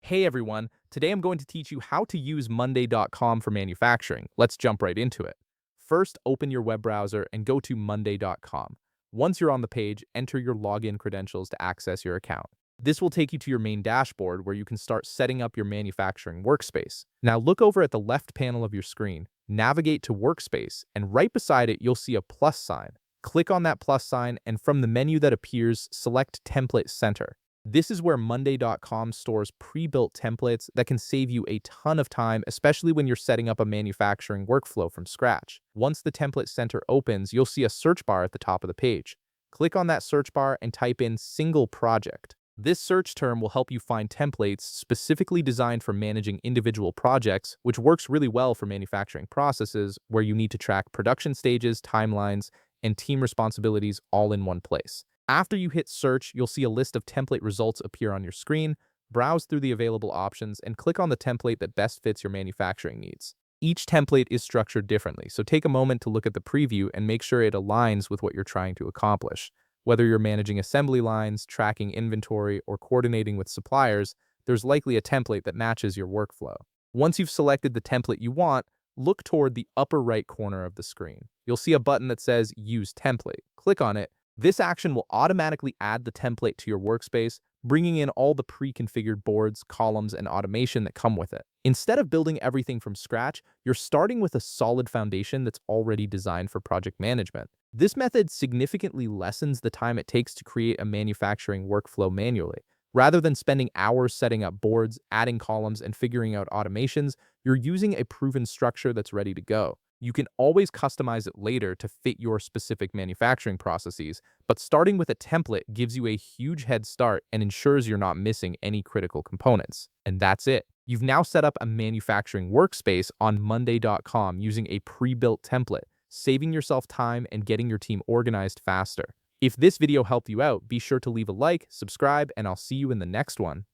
Hey everyone, today I'm going to teach you how to use monday.com for manufacturing. Let's jump right into it. First, open your web browser and go to monday.com. Once you're on the page, enter your login credentials to access your account. This will take you to your main dashboard where you can start setting up your manufacturing workspace. Now look over at the left panel of your screen, navigate to Workspace, and right beside it you'll see a plus sign. Click on that plus sign and from the menu that appears, select Template Center. This is where monday.com stores pre-built templates that can save you a ton of time, especially when you're setting up a manufacturing workflow from scratch. Once the template center opens, you'll see a search bar at the top of the page. Click on that search bar and type in single project. This search term will help you find templates specifically designed for managing individual projects, which works really well for manufacturing processes where you need to track production stages, timelines, and team responsibilities all in one place. After you hit search, you'll see a list of template results appear on your screen. Browse through the available options and click on the template that best fits your manufacturing needs. Each template is structured differently, so take a moment to look at the preview and make sure it aligns with what you're trying to accomplish. Whether you're managing assembly lines, tracking inventory, or coordinating with suppliers, there's likely a template that matches your workflow. Once you've selected the template you want, look toward the upper right corner of the screen. You'll see a button that says Use Template. Click on it. This action will automatically add the template to your workspace, bringing in all the pre-configured boards, columns, and automation that come with it. Instead of building everything from scratch, you're starting with a solid foundation that's already designed for project management. This method significantly lessens the time it takes to create a manufacturing workflow manually. Rather than spending hours setting up boards, adding columns, and figuring out automations, you're using a proven structure that's ready to go. You can always customize it later to fit your specific manufacturing processes, but starting with a template gives you a huge head start and ensures you're not missing any critical components. And that's it. You've now set up a manufacturing workspace on monday.com using a pre-built template, saving yourself time and getting your team organized faster. If this video helped you out, be sure to leave a like, subscribe, and I'll see you in the next one.